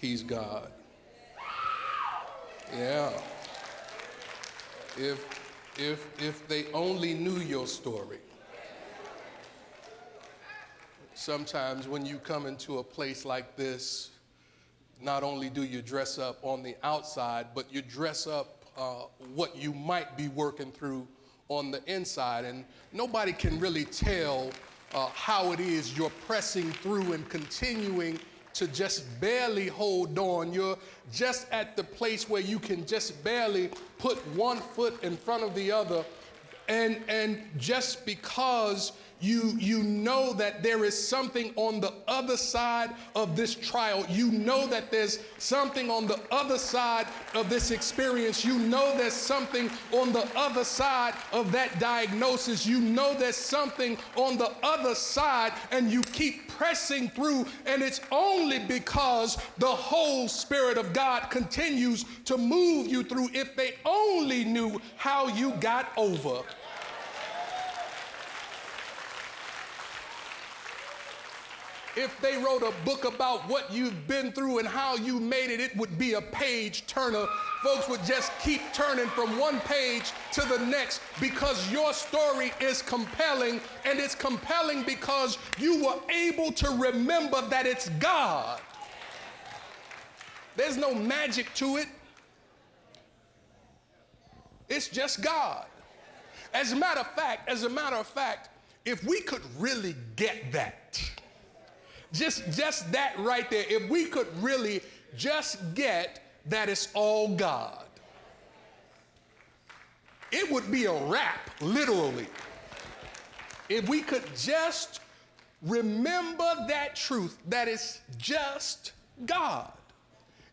He's God. Yeah. If they only knew your story. Sometimes when you come into a place like this, not only do you dress up on the outside, but you dress up what you might be working through on the inside. And nobody can really tell how it is you're pressing through and continuing to just barely hold on. You're just at the place where you can just barely put one foot in front of the other. And just because you know that there is something on the other side of this trial, you know that there's something on the other side of this experience, you know there's something on the other side of that diagnosis, you know there's something on the other side, and you keep pressing through, and it's only because the whole Spirit of God continues to move you through. If they only knew how you got over. If they wrote a book about what you've been through and how you made it, it would be a page turner. Folks would just keep turning from one page to the next because your story is compelling, and it's compelling because you were able to remember that it's God. There's no magic to it. It's just God. As a matter of fact, if we could really get that, just that right there, if we could really just get that it's all God, it would be a wrap, literally. If we could just remember that truth, that it's just God.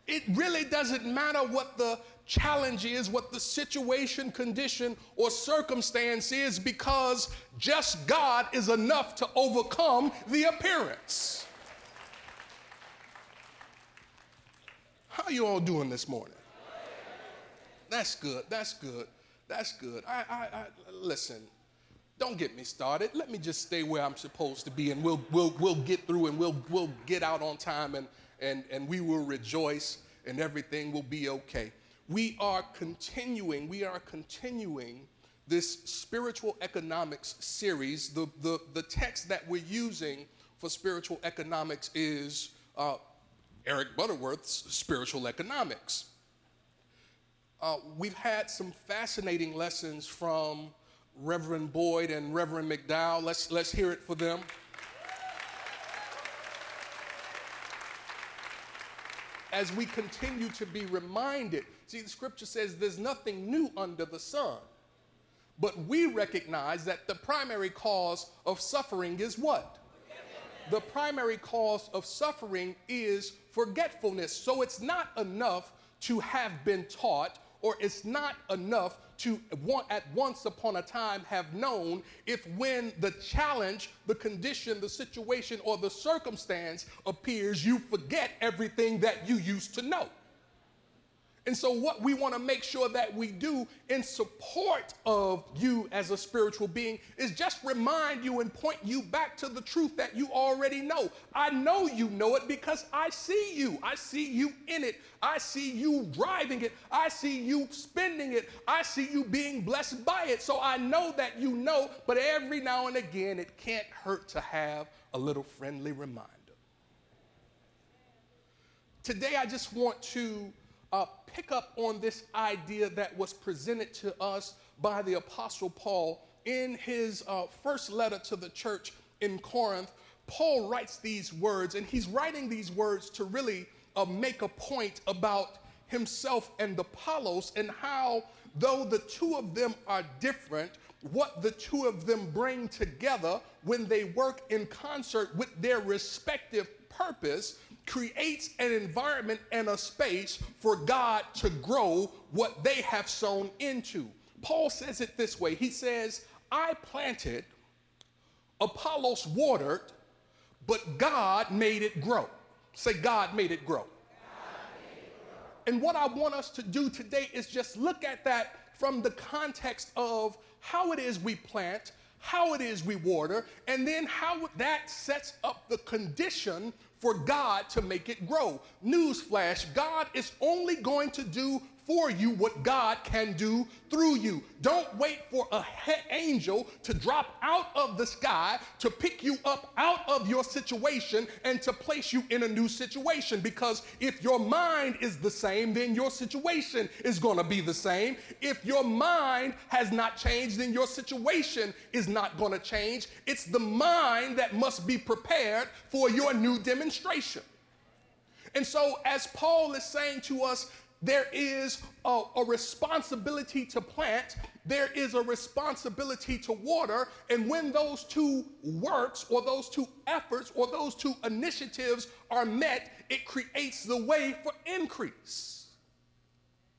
It really doesn't matter what the challenge is, what the situation, condition, or circumstance is, because just God is enough to overcome the appearance. How you all doing this morning? That's good. Listen, don't get me started. Let me just stay where I'm supposed to be, and we'll get through, and we'll get out on time, and we will rejoice, and everything will be okay. We are continuing this spiritual economics series. The text that we're using for spiritual economics is Eric Butterworth's Spiritual Economics. We've had some fascinating lessons from Reverend Boyd and Reverend McDowell. Let's hear it for them. As we continue to be reminded, see, the scripture says there's nothing new under the sun. But we recognize that the primary cause of suffering is what? The primary cause of suffering is forgetfulness. So it's not enough to have been taught, or it's not enough to at once upon a time have known, if when the challenge, the condition, the situation, or the circumstance appears, you forget everything that you used to know. And so what we want to make sure that we do in support of you as a spiritual being is just remind you and point you back to the truth that you already know. I know you know it because I see you. I see you in it. I see you driving it. I see you spending it. I see you being blessed by it. So I know that you know, but every now and again, it can't hurt to have a little friendly reminder. Today, I just want to pick up on this idea that was presented to us by the Apostle Paul in his first letter to the church in Corinth. Paul writes these words, and he's writing these words to really make a point about himself and Apollos, and how, though the two of them are different, what the two of them bring together when they work in concert with their respective purpose creates an environment and a space for God to grow what they have sown into. Paul says it this way. He says, I planted, Apollos watered, but God made it grow. Say, God made it grow. And what I want us to do today is just look at that from the context of how it is we plant, how it is we water, and then how that sets up the condition for God to make it grow. Newsflash, God is only going to do for you what God can do through you. Don't wait for an angel to drop out of the sky to pick you up out of your situation and to place you in a new situation, because if your mind is the same, then your situation is going to be the same. If your mind has not changed, then your situation is not going to change. It's the mind that must be prepared for your new demonstration. And so, as Paul is saying to us, there is a responsibility to plant, there is a responsibility to water, and when those two works or those two efforts or those two initiatives are met, it creates the way for increase.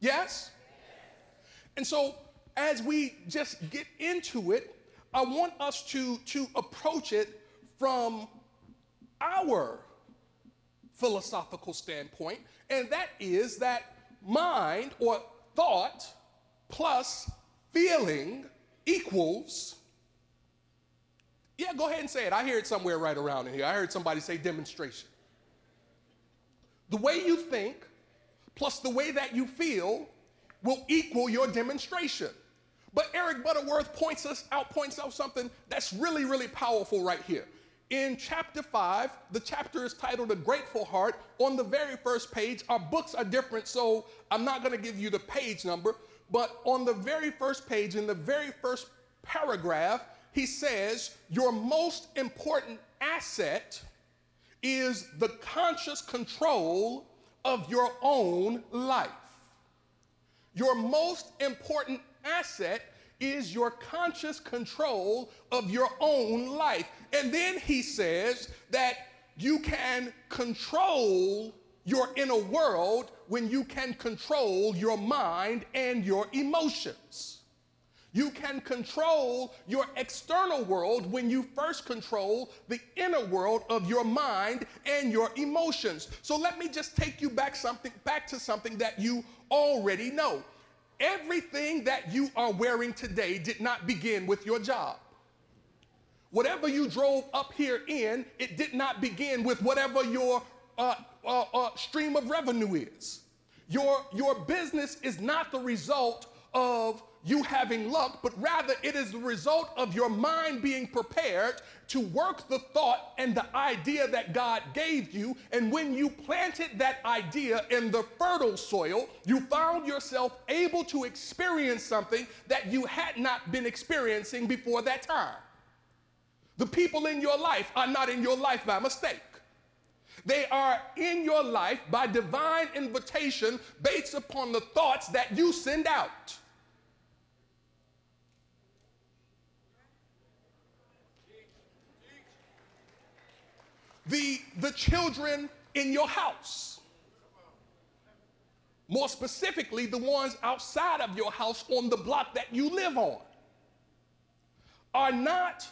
Yes? And so as we just get into it, I want us to approach it from our philosophical standpoint, and that is that mind or thought plus feeling equals, yeah, go ahead and say it. I hear it somewhere right around in here. I heard somebody say demonstration. The way you think plus the way that you feel will equal your demonstration. But Eric Butterworth points out something that's really, really powerful right here. In chapter 5, the chapter is titled A Grateful Heart. On the very first page, our books are different, so I'm not going to give you the page number, but on the very first page, in the very first paragraph, he says, your most important asset is the conscious control of your own life. Your most important asset is your conscious control of your own life. And then he says that you can control your inner world when you can control your mind and your emotions. You can control your external world when you first control the inner world of your mind and your emotions. So let me just take you back to something that you already know. Everything that you are wearing today did not begin with your job. Whatever you drove up here in, it did not begin with whatever your stream of revenue is. Your business is not the result of you having luck, but rather it is the result of your mind being prepared to work the thought and the idea that God gave you. And when you planted that idea in the fertile soil, you found yourself able to experience something that you had not been experiencing before that time. The people in your life are not in your life by mistake. They are in your life by divine invitation based upon the thoughts that you send out. The children in your house, more specifically the ones outside of your house on the block that you live on, are not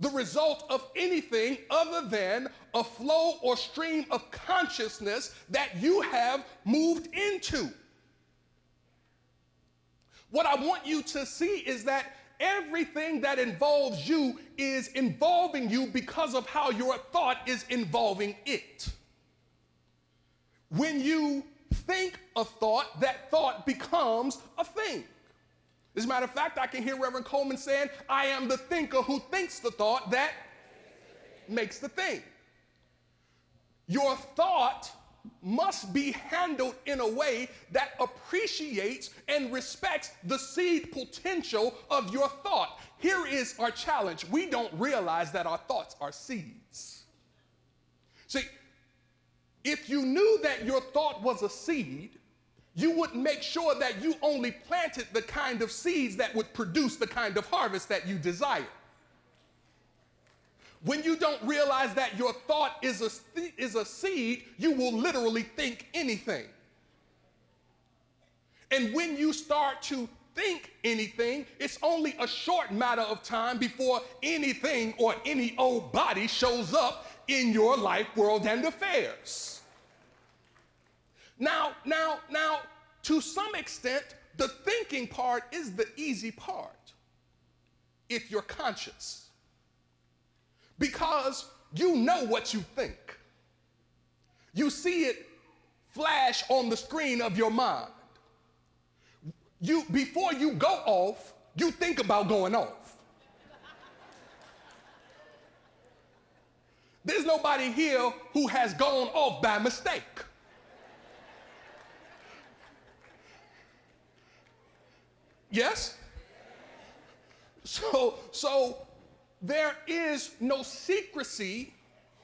the result of anything other than a flow or stream of consciousness that you have moved into. What I want you to see is that everything that involves you is involving you because of how your thought is involving it. When you think a thought, that thought becomes a thing. As a matter of fact, I can hear Reverend Coleman saying, I am the thinker who thinks the thought that makes the thing. Your thought must be handled in a way that appreciates and respects the seed potential of your thought. Here is our challenge. We don't realize that our thoughts are seeds. See, if you knew that your thought was a seed, you would make sure that you only planted the kind of seeds that would produce the kind of harvest that you desire. When you don't realize that your thought is a seed, you will literally think anything. And when you start to think anything, it's only a short matter of time before anything or any old body shows up in your life, world, and affairs. Now, to some extent, the thinking part is the easy part if you're conscious. Because you know what you think. You see it flash on the screen of your mind. Before you go off, you think about going off. There's nobody here who has gone off by mistake. Yes? So there is no secrecy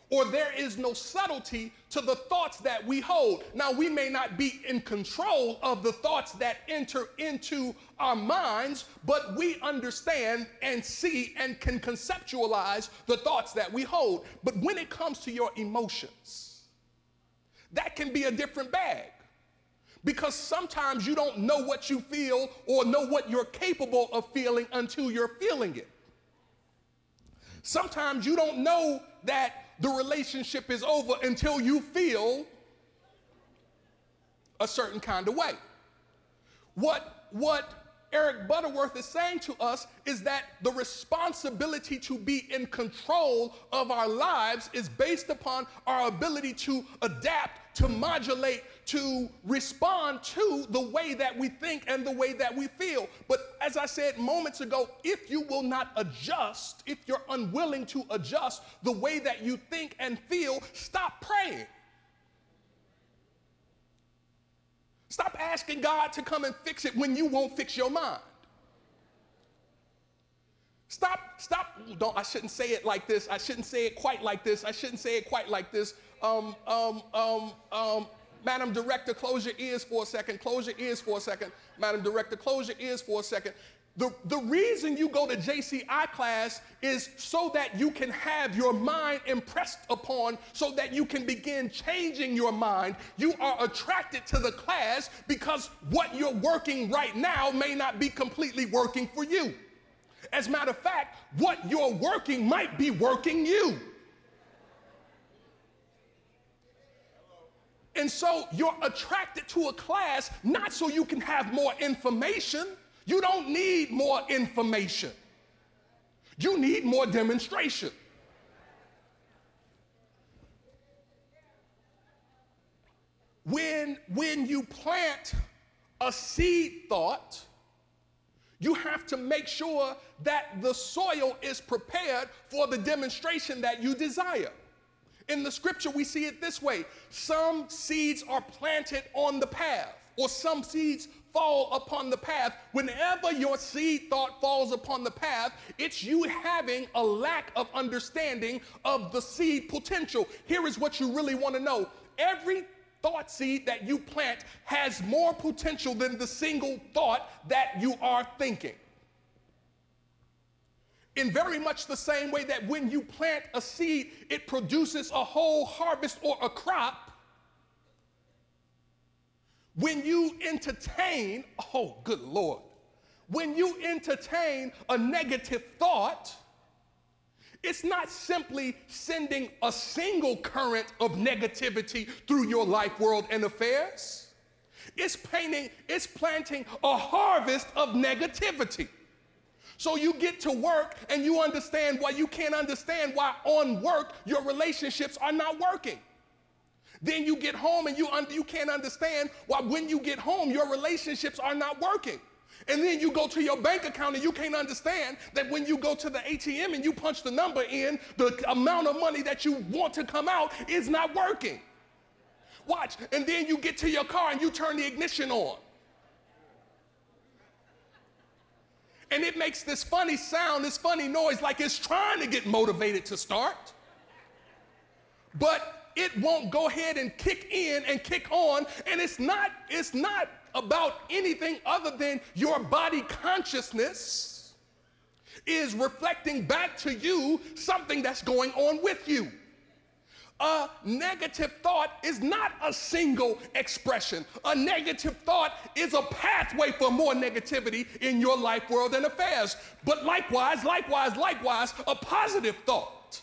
or there is no subtlety to the thoughts that we hold. Now, we may not be in control of the thoughts that enter into our minds, but we understand and see and can conceptualize the thoughts that we hold. But when it comes to your emotions, that can be a different bag. Because sometimes you don't know what you feel or know what you're capable of feeling until you're feeling it. Sometimes you don't know that the relationship is over until you feel a certain kind of way. What Eric Butterworth is saying to us is that the responsibility to be in control of our lives is based upon our ability to adapt, to modulate, to respond to the way that we think and the way that we feel. But as I said moments ago, if you will not adjust, if you're unwilling to adjust the way that you think and feel, stop praying. Stop asking God to come and fix it when you won't fix your mind. Stop, I shouldn't say it like this. I shouldn't say it quite like this. I shouldn't say it quite like this. Madam Director, close your ears for a second. Close your ears for a second. Madam Director, close your ears for a second. The reason you go to JCI class is so that you can have your mind impressed upon, so that you can begin changing your mind. You are attracted to the class because what you're working right now may not be completely working for you. As a matter of fact, what you're working might be working you. And so you're attracted to a class not so you can have more information. You don't need more information. You need more demonstration. When you plant a seed thought, you have to make sure that the soil is prepared for the demonstration that you desire. In the scripture, we see it this way. Some seeds are planted on the path, or some seeds fall upon the path. Whenever your seed thought falls upon the path, it's you having a lack of understanding of the seed potential. Here is what you really want to know. Every thought seed that you plant has more potential than the single thought that you are thinking. In very much the same way that when you plant a seed, it produces a whole harvest or a crop. When you entertain, oh, good Lord, when you entertain a negative thought, it's not simply sending a single current of negativity through your life, world, and affairs. It's planting a harvest of negativity. So you get to work and you understand why you can't understand why on work your relationships are not working. Then you get home and you can't understand why when you get home your relationships are not working. And then you go to your bank account and you can't understand that when you go to the ATM and you punch the number in, the amount of money that you want to come out is not working. Watch, and then you get to your car and you turn the ignition on. And it makes this funny sound, this funny noise, like it's trying to get motivated to start. But it won't go ahead and kick in and kick on, and it's not about anything other than your body consciousness is reflecting back to you something that's going on with you. A negative thought is not a single expression. A negative thought is a pathway for more negativity in your life, world, and affairs. But likewise, a positive thought.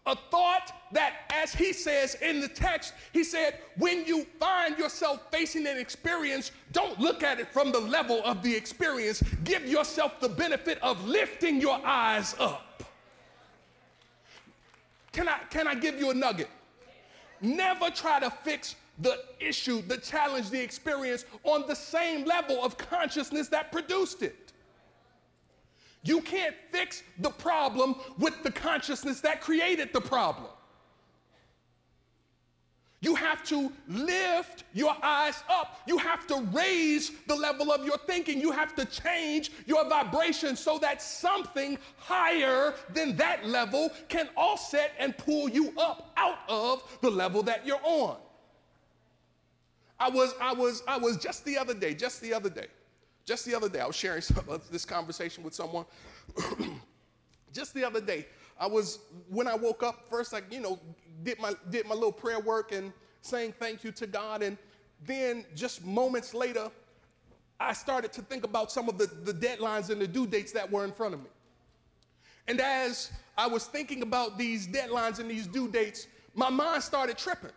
A thought that, as he says in the text, he said, when you find yourself facing an experience, don't look at it from the level of the experience. Give yourself the benefit of lifting your eyes up. Can I give you a nugget? Never try to fix the issue, the challenge, the experience on the same level of consciousness that produced it. You can't fix the problem with the consciousness that created the problem. You have to lift your eyes up. You have to raise the level of your thinking. You have to change your vibration so that something higher than that level can offset and pull you up out of the level that you're on. I was just the other day, I was sharing some of this conversation with someone. Just the other day, when I woke up, first I, did my little prayer work and saying thank you to God. And then just moments later, I started to think about some of the deadlines and the due dates that were in front of me. And as I was thinking about these deadlines and these due dates, my mind started tripping.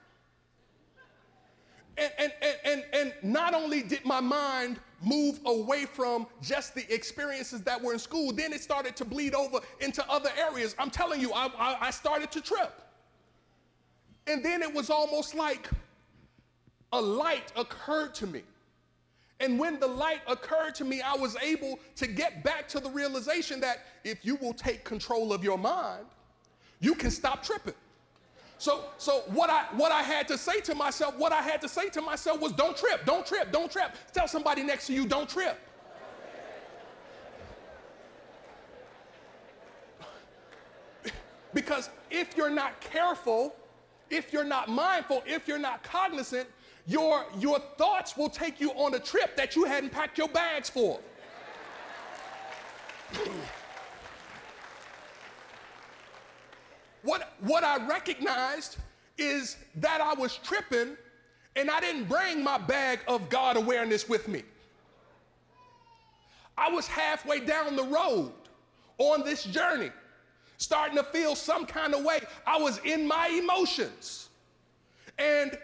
And not only did my mind move away from just the experiences that were in school, then it started to bleed over into other areas. I'm telling you, I started to trip. And then it was almost like a light occurred to me. And when the light occurred to me, I was able to get back to the realization that if you will take control of your mind, you can stop tripping. So what I had to say to myself was don't trip. Tell somebody next to you, don't trip. Because if you're not careful, if you're not mindful, if you're not cognizant, your thoughts will take you on a trip that you hadn't packed your bags for. What I recognized is that I was tripping and I didn't bring my bag of God awareness with me. I was halfway down the road on this journey, starting to feel some kind of way. I was in my emotions. And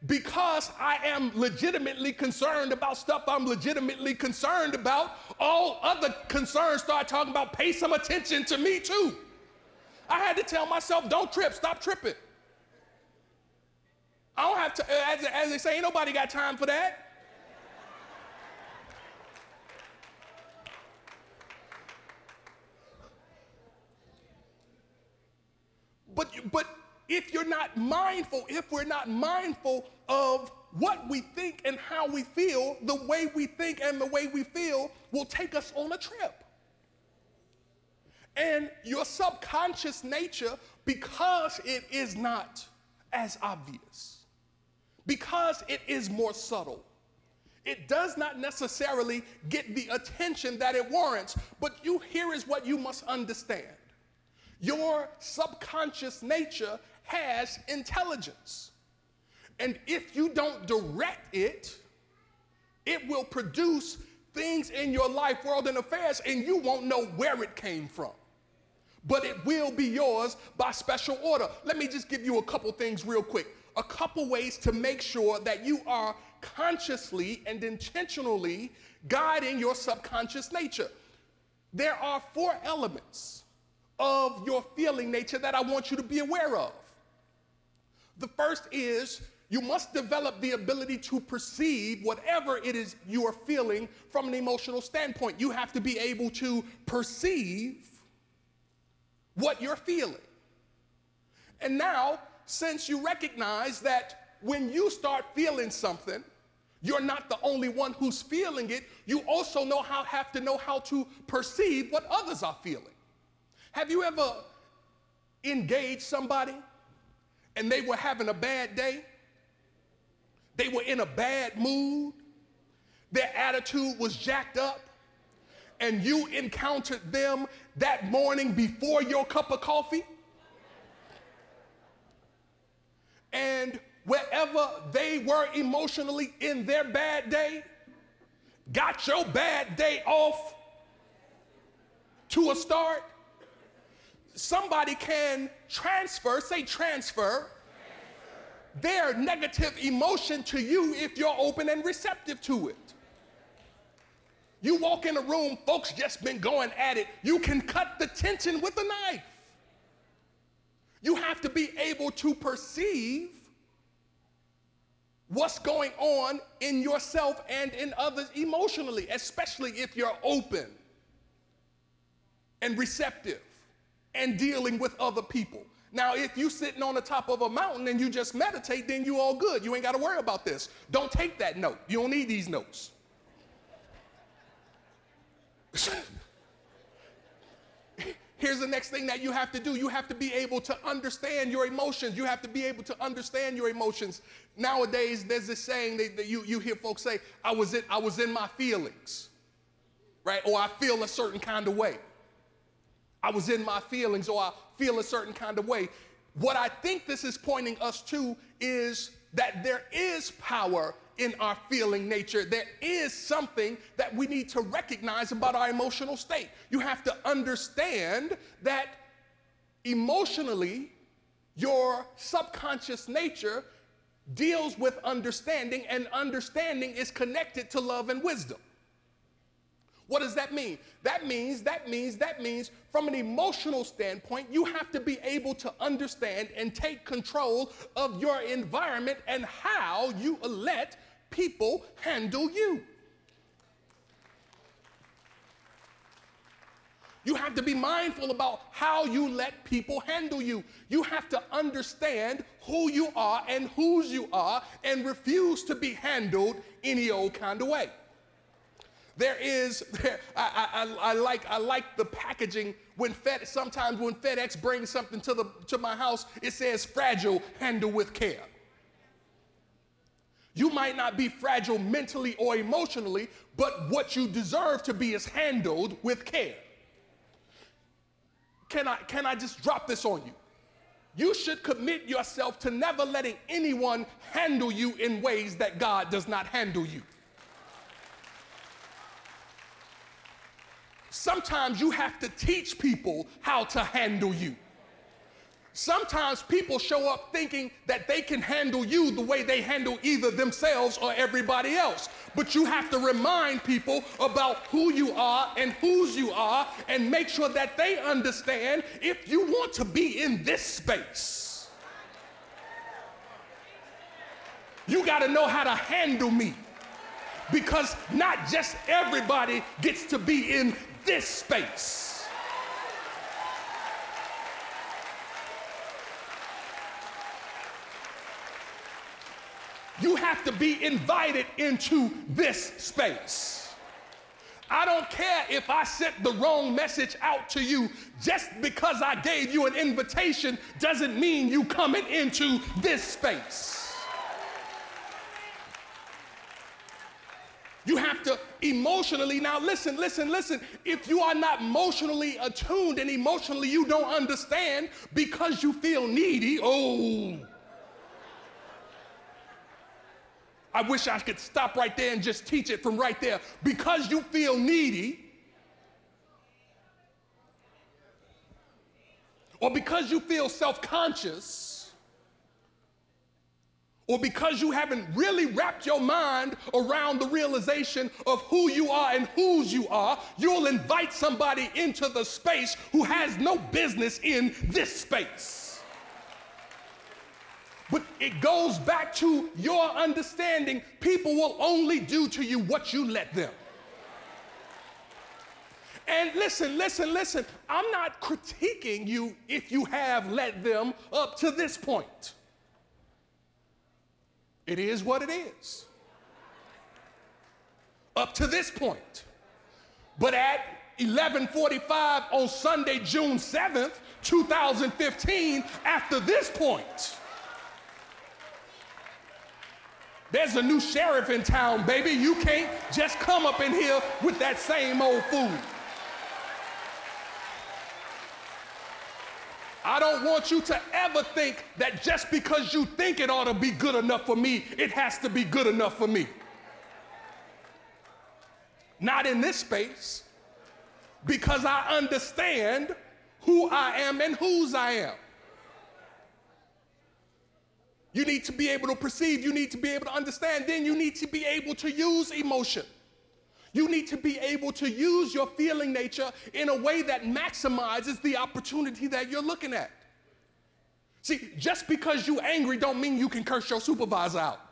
because I am legitimately concerned about stuff I'm legitimately concerned about, all other concerns start talking about pay some attention to me too. I had to tell myself, don't trip, stop tripping. I don't have to, as they say, ain't nobody got time for that. But if you're not mindful, if we're not mindful of what we think and how we feel, the way we think and the way we feel will take us on a trip. And your subconscious nature, because it is not as obvious, because it is more subtle, it does not necessarily get the attention that it warrants. But here is what you must understand. Your subconscious nature has intelligence. And if you don't direct it, it will produce things in your life, world, and affairs, and you won't know where it came from. But it will be yours by special order. Let me just give you a couple things real quick. A couple ways to make sure that you are consciously and intentionally guiding your subconscious nature. There are 4 elements of your feeling nature that I want you to be aware of. The first is you must develop the ability to perceive whatever it is you are feeling from an emotional standpoint. You have to be able to perceive what you're feeling. And now, since you recognize that when you start feeling something, you're not the only one who's feeling it, you also have to know how to perceive what others are feeling. Have you ever engaged somebody and they were having a bad day? They were in a bad mood. Their attitude was jacked up. And you encountered them that morning before your cup of coffee. And wherever they were emotionally in their bad day, got your bad day off to a start. Somebody can transfer their negative emotion to you if you're open and receptive to it. You walk in a room, folks just been going at it. You can cut the tension with a knife. You have to be able to perceive what's going on in yourself and in others emotionally, especially if you're open and receptive and dealing with other people. Now, if you're sitting on the top of a mountain and you just meditate, then you all good. You ain't got to worry about this. Don't take that note. You don't need these notes. Here's the next thing that you have to do. You have to be able to understand your emotions. You have to be able to understand your emotions. Nowadays, there's this saying that you hear folks say, I was in my feelings, right? Or I feel a certain kind of way. I was in my feelings, or I feel a certain kind of way. What I think this is pointing us to is that there is power in our feeling nature. There is something that we need to recognize about our emotional state. You have to understand that emotionally, your subconscious nature deals with understanding, and understanding is connected to love and wisdom. What does that mean? That means from an emotional standpoint, you have to be able to understand and take control of your environment and how you let people handle you. You have to be mindful about how you let people handle you. You have to understand who you are and whose you are and refuse to be handled any old kind of way. I like the packaging sometimes when FedEx brings something to my house, it says fragile, handle with care. You might not be fragile mentally or emotionally, but what you deserve to be is handled with care. Can I just drop this on you? You should commit yourself to never letting anyone handle you in ways that God does not handle you. Sometimes you have to teach people how to handle you. Sometimes people show up thinking that they can handle you the way they handle either themselves or everybody else. But you have to remind people about who you are and whose you are and make sure that they understand if you want to be in this space, you got to know how to handle me. Because not just everybody gets to be in this space. You have to be invited into this space. I don't care if I sent the wrong message out to you. Just because I gave you an invitation doesn't mean you coming into this space. You have to emotionally, now listen. If you are not emotionally attuned and emotionally you don't understand because you feel needy, I wish I could stop right there and just teach it from right there. Because you feel needy, or because you feel self-conscious, or because you haven't really wrapped your mind around the realization of who you are and whose you are, you'll invite somebody into the space who has no business in this space. But it goes back to your understanding. People will only do to you what you let them. And listen. I'm not critiquing you if you have let them up to this point. It is what it is. Up to this point. But at 11:45 on Sunday, June 7th, 2015, after this point, there's a new sheriff in town, baby. You can't just come up in here with that same old food. I don't want you to ever think that just because you think it ought to be good enough for me, it has to be good enough for me. Not in this space, because I understand who I am and whose I am. You need to be able to perceive, you need to be able to understand, then you need to be able to use emotion. You need to be able to use your feeling nature in a way that maximizes the opportunity that you're looking at. See, just because you're angry don't mean you can curse your supervisor out.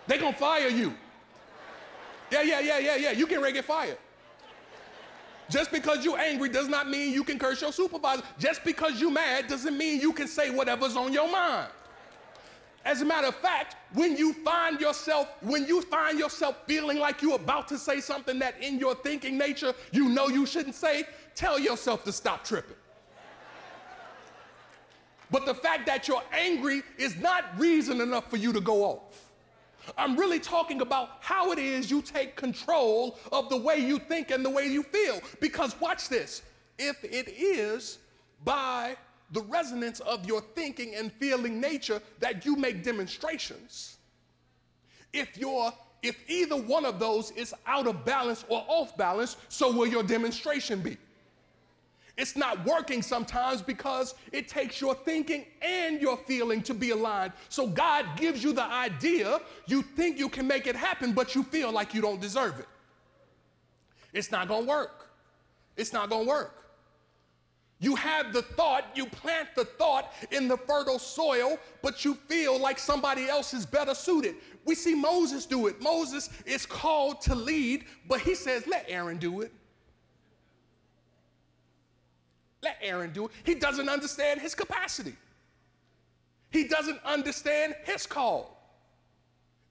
They're going to fire you. Yeah. You getting ready to get fired. Just because you're angry does not mean you can curse your supervisor. Just because you're mad doesn't mean you can say whatever's on your mind. As a matter of fact, when you find yourself feeling like you're about to say something that in your thinking nature you know you shouldn't say, tell yourself to stop tripping. But the fact that you're angry is not reason enough for you to go off. I'm really talking about how it is you take control of the way you think and the way you feel. Because watch this, if it is by the resonance of your thinking and feeling nature that you make demonstrations, if either one of those is out of balance or off balance, so will your demonstration be. It's not working sometimes because it takes your thinking and your feeling to be aligned. So God gives you the idea, you think you can make it happen, but you feel like you don't deserve it. It's not going to work. It's not going to work. You have the thought, you plant the thought in the fertile soil, but you feel like somebody else is better suited. We see Moses do it. Moses is called to lead, but he says, let Aaron do it. Let Aaron do it. He doesn't understand his capacity. He doesn't understand his call.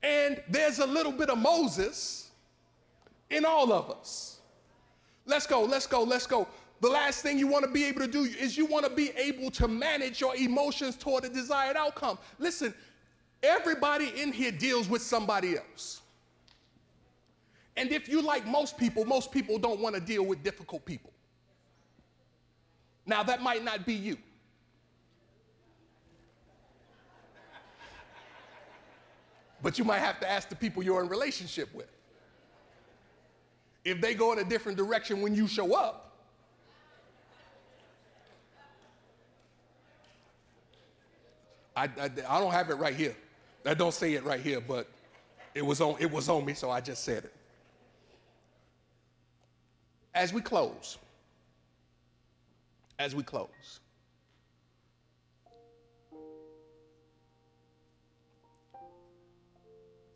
And there's a little bit of Moses in all of us. Let's go. The last thing you want to be able to do is you want to be able to manage your emotions toward a desired outcome. Listen, everybody in here deals with somebody else. And if you like most people don't want to deal with difficult people. Now, that might not be you. But you might have to ask the people you're in relationship with. If they go in a different direction when you show up, I don't have it right here. I don't say it right here, but it was on me, so I just said it. As we close,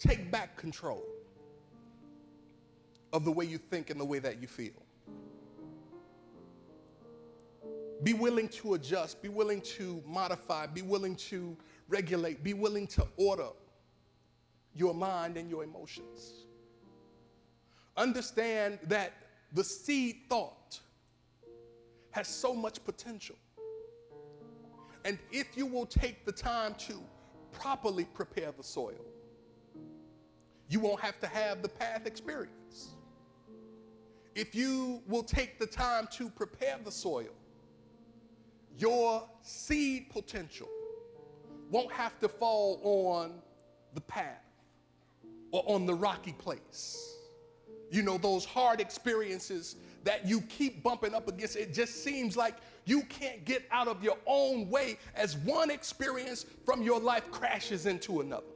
take back control of the way you think and the way that you feel. Be willing to adjust, be willing to modify, be willing to regulate, be willing to order your mind and your emotions. Understand that the seed thought has so much potential. And if you will take the time to properly prepare the soil, you won't have to have the path experience. If you will take the time to prepare the soil, your seed potential won't have to fall on the path or on the rocky place. You know, those hard experiences that you keep bumping up against. It just seems like you can't get out of your own way as one experience from your life crashes into another.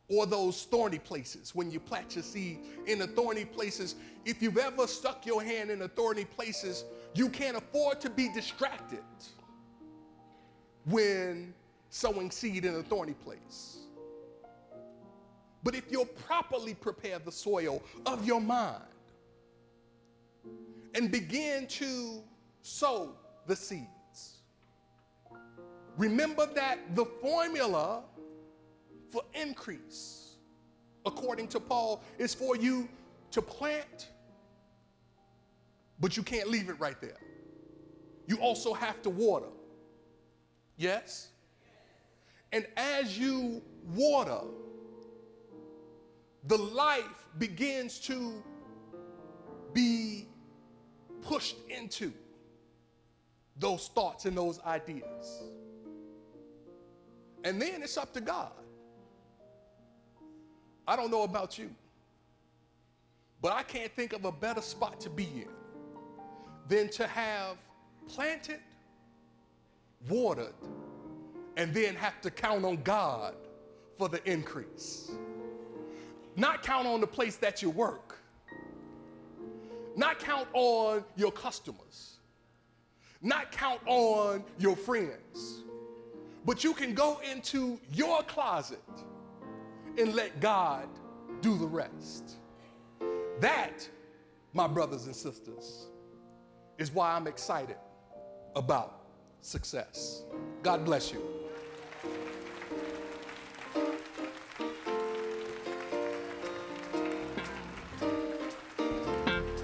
Or those thorny places, when you plant your seed in the thorny places. If you've ever stuck your hand in the thorny places, you can't afford to be distracted when sowing seed in a thorny place. But if you'll properly prepare the soil of your mind and begin to sow the seeds, remember that the formula for increase, according to Paul, is for you to plant, but you can't leave it right there. You also have to water. Yes? And as you water, the life begins to be pushed into those thoughts and those ideas. And then it's up to God. I don't know about you, but I can't think of a better spot to be in than to have planted, watered, and then have to count on God for the increase. Not count on the place that you work. Not count on your customers. Not count on your friends. But you can go into your closet and let God do the rest. That, my brothers and sisters, is why I'm excited about success. God bless you.